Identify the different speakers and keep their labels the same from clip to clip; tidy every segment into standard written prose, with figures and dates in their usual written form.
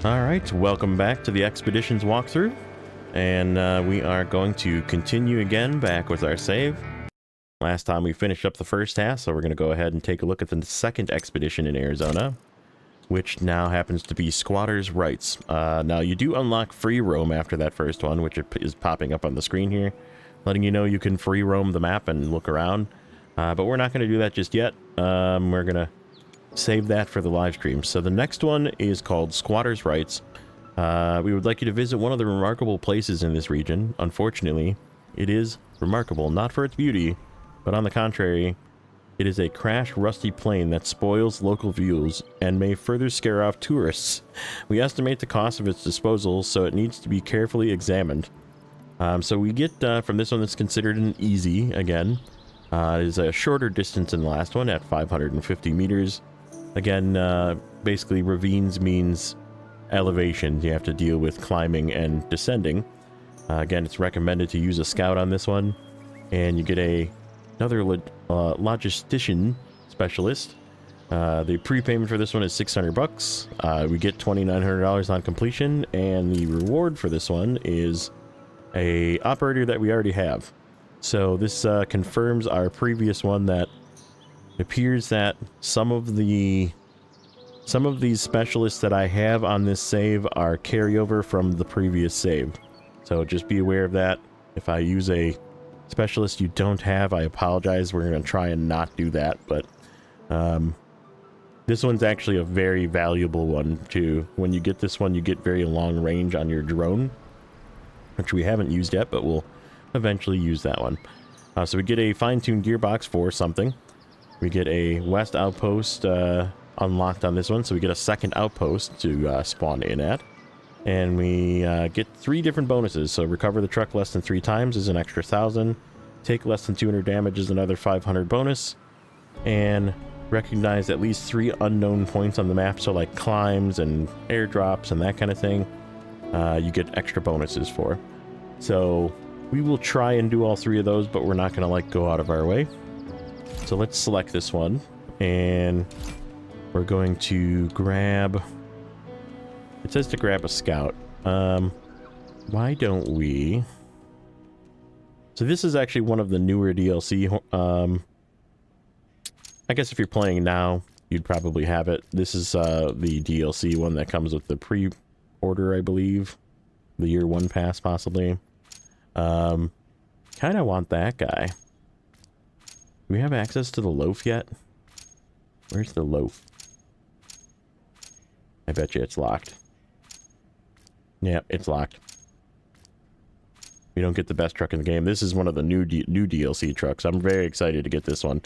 Speaker 1: Alright, welcome back to the Expeditions walkthrough, and we are going to continue again back with our save. Last time we finished up the first half, so we're going to go ahead and take a look at the second expedition in Arizona, which now happens to be Squatters' Rights. Now, you do unlock free roam after that first one, which is popping up on the screen here, letting you know you can free roam the map and look around, but we're not going to do that just yet. We're going to save that for the live stream. So the next one is called Squatters' Rights. We would like you to visit one of the remarkable places in this region. Unfortunately, it is remarkable not for its beauty, but on the contrary, it is a crashed, rusty plane that spoils local views and may further scare off tourists. We estimate the cost of its disposal, so it needs to be carefully examined. So we get from this one that's considered an easy again. It is a shorter distance than the last one at 550 meters. Again, basically ravines means elevation. You have to deal with climbing and descending. Again, it's recommended to use a scout on this one, and you get another logistician specialist. The prepayment for this one is $600. We get $2,900 on completion, and the reward for this one is a operator that we already have. So this confirms our previous one that it appears that some of these specialists that I have on this save are carryover from the previous save. So just be aware of that. If I use a specialist you don't have, I apologize. We're going to try and not do that, but this one's actually a very valuable one too. When you get this one, you get very long range on your drone, which we haven't used yet, but we'll eventually use that one. So we get a fine-tuned gearbox for something. We get a west outpost unlocked on this one, so we get a second outpost to spawn in at. And we get 3 different bonuses. So recover the truck less than 3 times is an extra 1,000. Take less than 200 damage is another 500 bonus. And recognize at least 3 unknown points on the map, so like climbs and airdrops and that kind of thing, you get extra bonuses for. So we will try and do all 3 of those, but we're not going to go out of our way. So let's select this one, and we're going to grab... It says to grab a scout. Why don't we... So this is actually one of the newer DLC. I guess if you're playing now, you'd probably have it. This is the DLC one that comes with the pre-order, I believe. The year 1 pass, possibly. Kind of want that guy. Do we have access to the loaf yet? Where's the loaf? I bet you it's locked. Yeah, it's locked. We don't get the best truck in the game. This is one of the new DLC trucks. I'm very excited to get this one.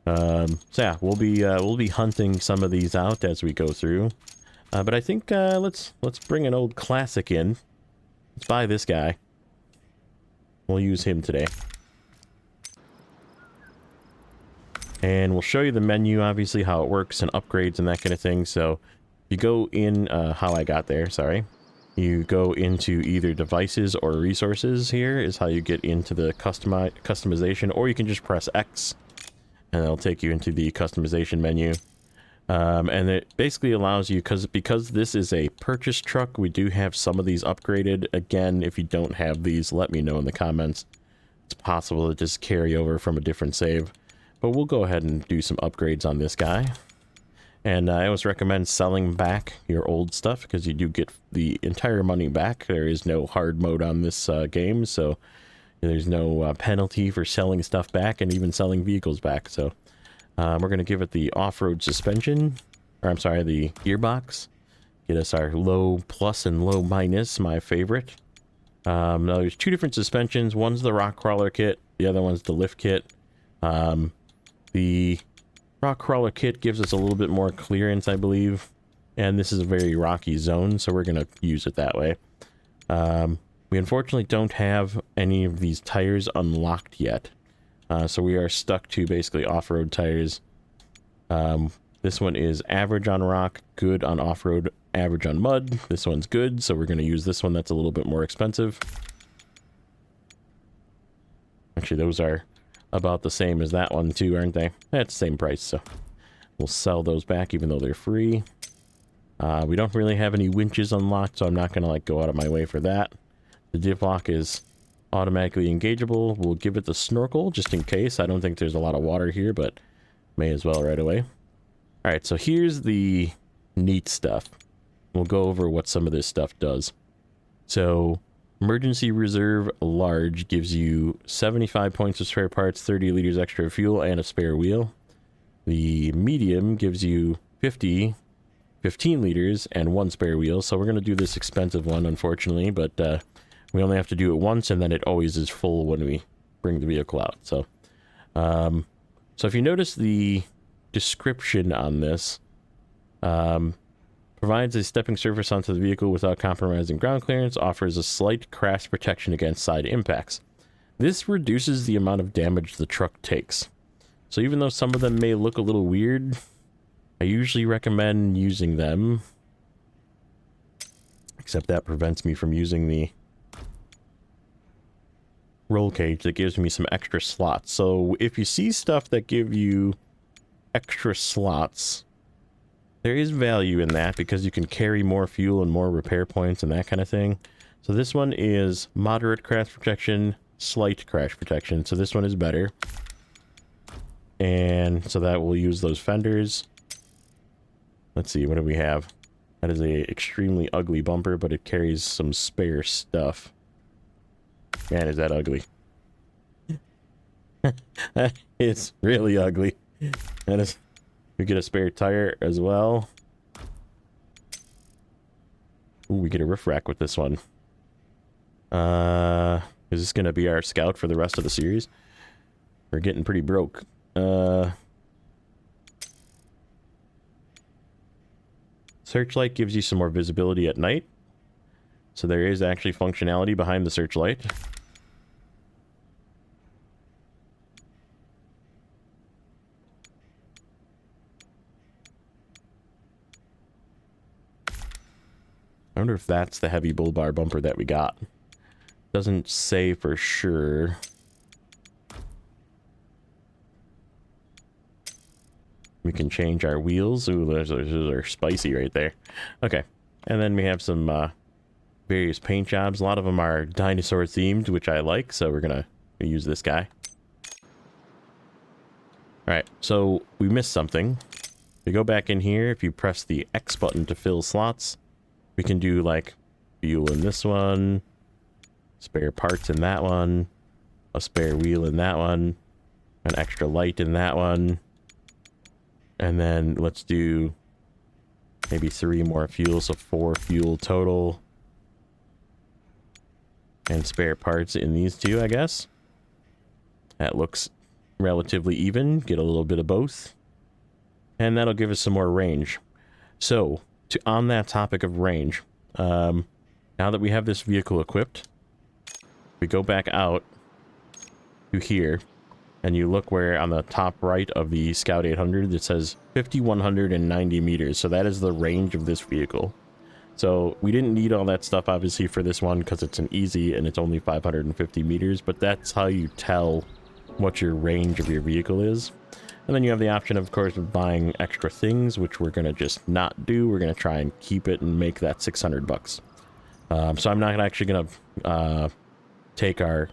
Speaker 1: So yeah, we'll be hunting some of these out as we go through. But I think let's bring an old classic in. Let's buy this guy. We'll use him today. And we'll show you the menu, obviously, how it works and upgrades and that kind of thing. So you go in, how I got there, sorry. You go into either devices or resources. Here is how you get into the customization, or you can just press X and it'll take you into the customization menu. And it basically allows you, because this is a purchase truck, we do have some of these upgraded. Again, if you don't have these, let me know in the comments. It's possible to just carry over from a different save. But we'll go ahead and do some upgrades on this guy. And I always recommend selling back your old stuff, because you do get the entire money back. There is no hard mode on this game, so there's no penalty for selling stuff back and even selling vehicles back. So we're going to give it the off-road suspension, or I'm sorry, the gearbox. Get us our low plus and low minus, my favorite. Now there's 2 different suspensions. One's the rock crawler kit, the other one's the lift kit. The rock crawler kit gives us a little bit more clearance, I believe, and this is a very rocky zone, so we're going to use it that way. We unfortunately don't have any of these tires unlocked yet, so we are stuck to basically off-road tires. This one is average on rock, good on off-road, average on mud. This one's good, so we're going to use this one that's a little bit more expensive. Actually, those are about the same as that one too, aren't they? That's the same price, so we'll sell those back even though they're free. We don't really have any winches unlocked, so I'm not going to like go out of my way for that. The div lock is automatically engageable. We'll give it the snorkel just in case. I don't think there's a lot of water here, but may as well right away. All right, so here's the neat stuff. We'll go over what some of this stuff does. So emergency reserve large gives you 75 points of spare parts, 30 liters extra fuel, and a spare wheel. The medium gives you 15 liters and 1 spare wheel. So we're going to do this expensive one, unfortunately, but we only have to do it once, and then it always is full when we bring the vehicle out. So, so if you notice the description on this, provides a stepping surface onto the vehicle without compromising ground clearance, offers a slight crash protection against side impacts. This reduces the amount of damage the truck takes. So even though some of them may look a little weird, I usually recommend using them. Except that prevents me from using the roll cage that gives me some extra slots. So if you see stuff that give you extra slots, there is value in that because you can carry more fuel and more repair points and that kind of thing. So this one is moderate crash protection, slight crash protection. So this one is better. And so that will use those fenders. Let's see, what do we have? That is a extremely ugly bumper, but it carries some spare stuff. Man, is that ugly. That is really ugly. That is... We get a spare tire as well. Ooh, we get a roof rack with this one. Is this gonna be our scout for the rest of the series? We're getting pretty broke. Searchlight gives you some more visibility at night. So there is actually functionality behind the searchlight. I wonder if that's the heavy bull bar bumper that we got. Doesn't say for sure. We can change our wheels. Ooh, those are spicy right there. Okay. And then we have some various paint jobs. A lot of them are dinosaur themed, which I like. So we're going to use this guy. All right. So we missed something. We go back in here. If you press the X button to fill slots, we can do like fuel in this one, spare parts in that one, a spare wheel in that one, an extra light in that one, and then let's do maybe 3 more fuel, so 4 fuel total, and spare parts in these 2, I guess. That looks relatively even. Get a little bit of both, and that'll give us some more range. So on that topic of range, now that we have this vehicle equipped, we go back out to here, and you look where on the top right of the Scout 800 it says 5,190 meters. So that is the range of this vehicle. So we didn't need all that stuff obviously for this one because it's an easy and it's only 550 meters, but that's how you tell what your range of your vehicle is. And then you have the option, of course, of buying extra things, which we're going to just not do. We're going to try and keep it and make that 600 bucks. So I'm not actually going to take our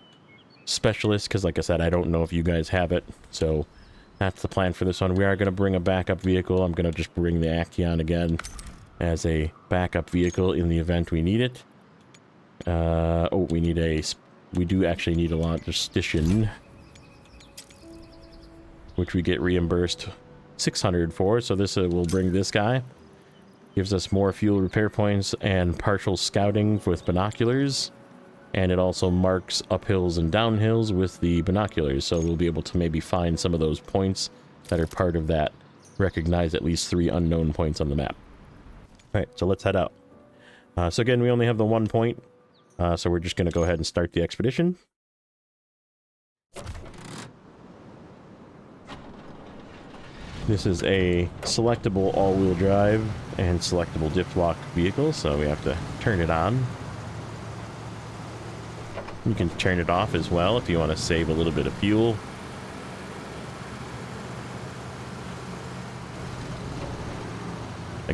Speaker 1: specialist because, like I said, I don't know if you guys have it. So that's the plan for this one. We are going to bring a backup vehicle. I'm going to just bring the Action again as a backup vehicle in the event we need it. Oh, we do actually need a logistician, which we get reimbursed 600 for. So this will bring this guy. Gives us more fuel repair points and partial scouting with binoculars. And it also marks uphills and downhills with the binoculars. So we'll be able to maybe find some of those points that are part of that. Recognize at least 3 unknown points on the map. All right, so let's head out. So again, we only have the 1 point. So we're just going to go ahead and start the expedition. This is a selectable all-wheel drive and selectable diff lock vehicle, so we have to turn it on. You can turn it off as well if you want to save a little bit of fuel.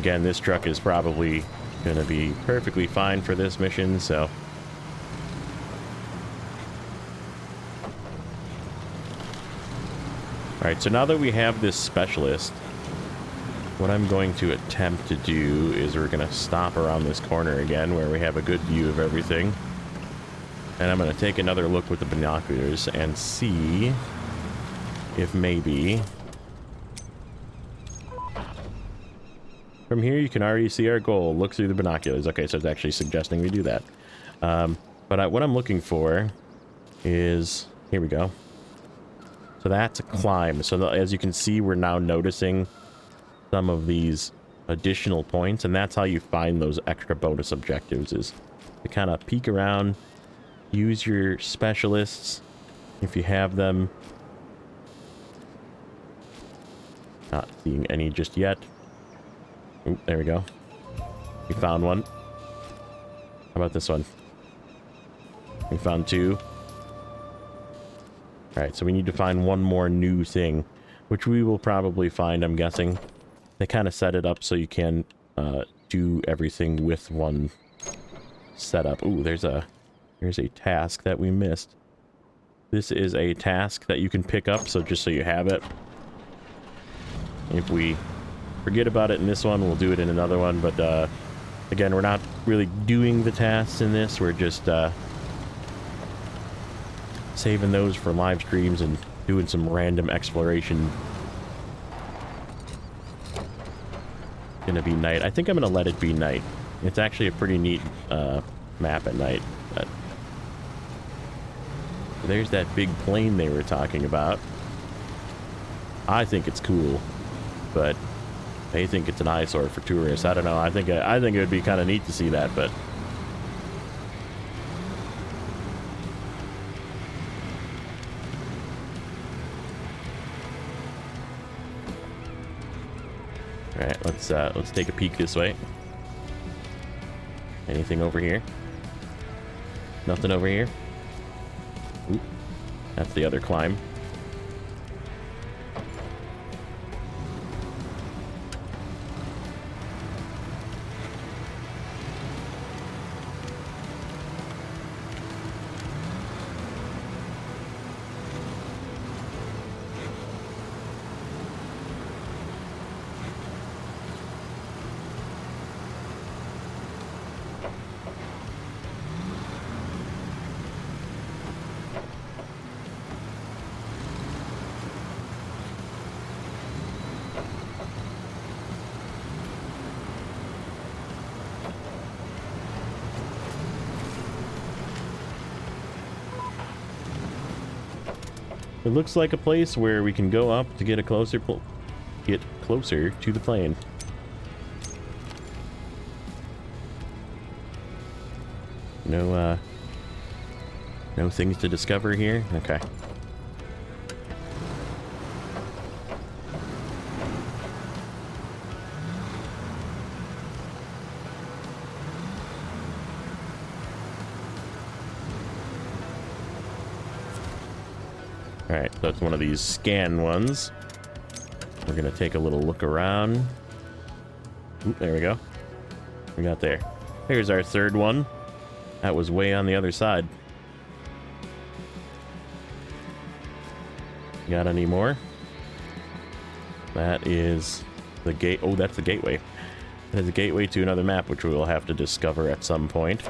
Speaker 1: Again, this truck is probably going to be perfectly fine for this mission, so... Alright, so now that we have this specialist, what I'm going to attempt to do is we're going to stop around this corner again where we have a good view of everything. And I'm going to take another look with the binoculars and see if maybe... From here, you can already see our goal. Look through the binoculars. Okay, so it's actually suggesting we do that. What I'm looking for is... Here we go. So that's a climb. So as you can see, we're now noticing some of these additional points, and that's how you find those extra bonus objectives, is to kind of peek around, use your specialists if you have them. Not seeing any just yet. Oop, there we go. We found one. How about this one? We found two. Alright, so we need to find one more new thing, which we will probably find, I'm guessing. They kind of set it up so you can do everything with one setup. Ooh, there's a task that we missed. This is a task that you can pick up, so just so you have it. If we forget about it in this one, we'll do it in another one, but again, we're not really doing the tasks in this, we're just saving those for live streams and doing some random exploration. Gonna be night. I think I'm gonna let it be night. It's actually a pretty neat map at night. But there's that big plane they were talking about. I think it's cool, but they think it's an eyesore for tourists. I don't know. I think it would be kind of neat to see that, but all right, let's take a peek this way. Anything over here? Nothing over here. Oop, that's the other climb. It looks like a place where we can go up to get closer to the plane. No things to discover here? Okay. Alright, so that's one of these scan ones. We're gonna take a little look around. Ooh, there we go. We got there. Here's our third one. That was way on the other side. Got any more? That is the gate. Oh, that's the gateway. That is a gateway to another map, which we will have to discover at some point.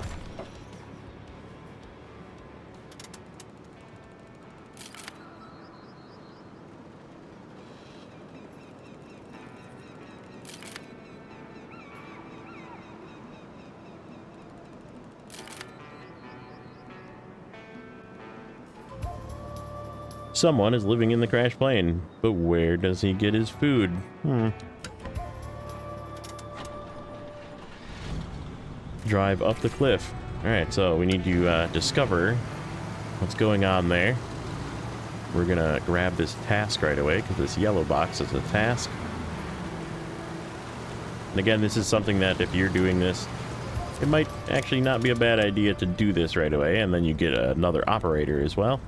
Speaker 1: Someone is living in the crashed plane, but where does he get his food? Drive up the cliff. Alright, so we need to discover what's going on there. We're gonna grab this task right away, because this yellow box is a task. And again, this is something that if you're doing this, it might actually not be a bad idea to do this right away, and then you get another operator as well.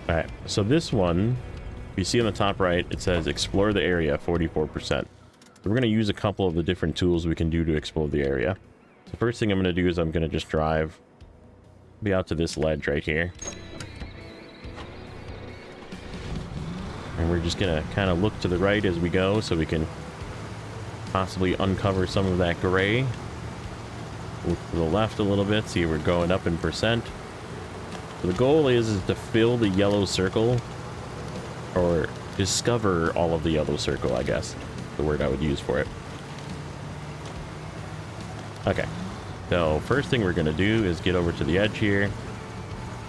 Speaker 1: All right, so this one, you see on the top right, it says explore the area, 44%. So we're going to use a couple of the different tools we can do to explore the area. The first thing I'm going to do is I'm going to just drive, be out to this ledge right here. And we're just going to kind of look to the right as we go so we can possibly uncover some of that gray. Look to the left a little bit, see we're going up in percent. So the goal is to fill the yellow circle, or discover all of the yellow circle, I guess, the word I would use for it. Okay, so first thing we're going to do is get over to the edge here.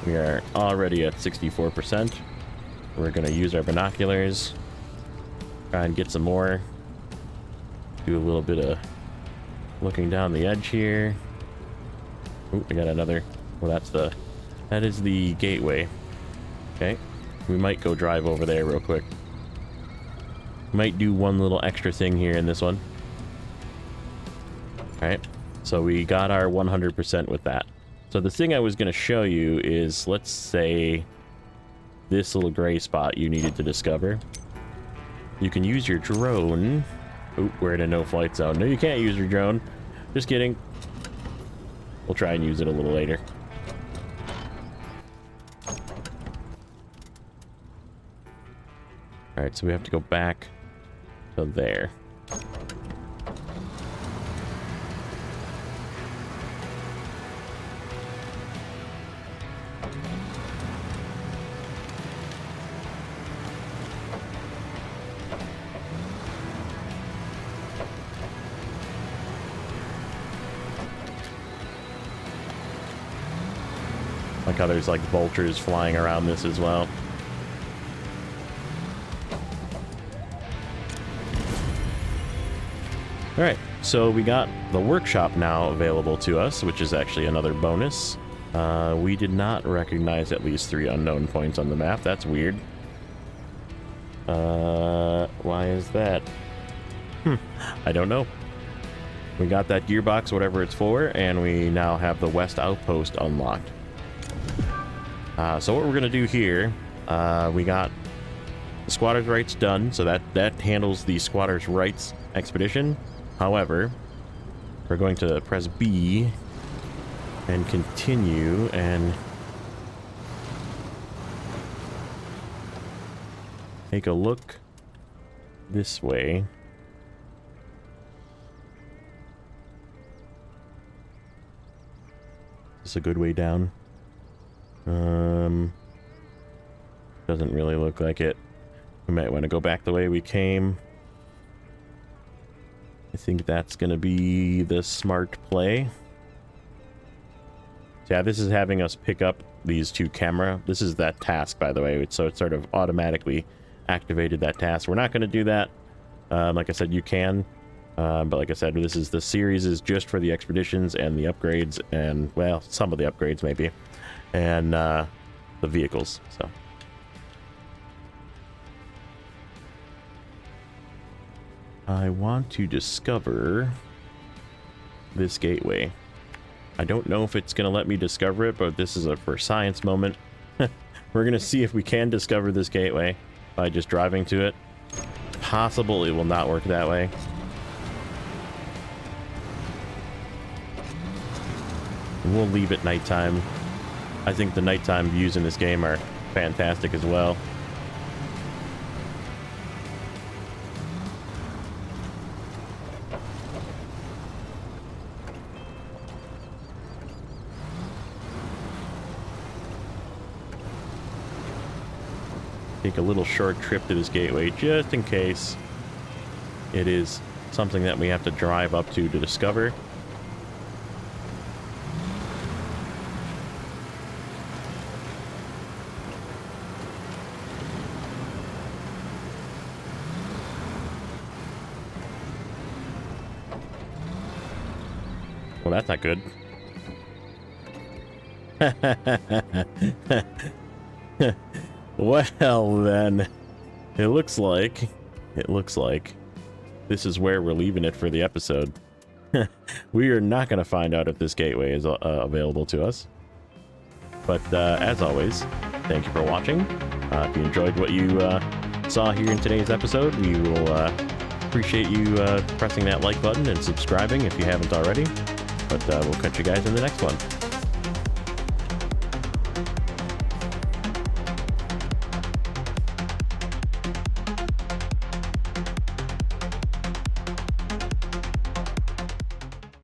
Speaker 1: We are already at 64%. We're going to use our binoculars, try and get some more. Do a little bit of looking down the edge here. Oh, I got another. Well, that is the gateway. Okay, we might go drive over there real quick. Might do one little extra thing here in this one. All right, so we got our 100% with that. So the thing I was going to show you is, let's say this little gray spot you needed to discover. You can use your drone. Oh, we're in a no-flight zone. No, you can't use your drone. Just kidding. We'll try and use it a little later. All right, so we have to go back to there. Like how there's like vultures flying around this as well. All right, so we got the workshop now available to us, which is actually another bonus. We did not recognize at least 3 unknown points on the map. That's weird. Why is that? I don't know. We got that gearbox, whatever it's for, and we now have the west outpost unlocked. So what we're going to do here, we got the squatters' rights done, so that handles the squatters' rights expedition. However, we're going to press B and continue and take a look this way. Is this a good way down? Doesn't really look like it. We might want to go back the way we came. I think that's going to be the smart play. So yeah, this is having us pick up these 2 camera. This is that task, by the way. So it sort of automatically activated that task. We're not going to do that. Like I said, you can. But like I said, the series is just for the expeditions and the upgrades and, well, some of the upgrades maybe. And the vehicles, so. I want to discover this gateway. I don't know if it's going to let me discover it, but this is a for science moment. We're going to see if we can discover this gateway by just driving to it. Possible it will not work that way. We'll leave it nighttime. I think the nighttime views in this game are fantastic as well. Take a little short trip to this gateway just in case it is something that we have to drive up to discover. Well, that's not good. Well, then, it looks like this is where we're leaving it for the episode. We are not going to find out if this gateway is available to us. But as always, thank you for watching. If you enjoyed what you saw here in today's episode, we will appreciate you pressing that like button and subscribing if you haven't already. But we'll catch you guys in the next one.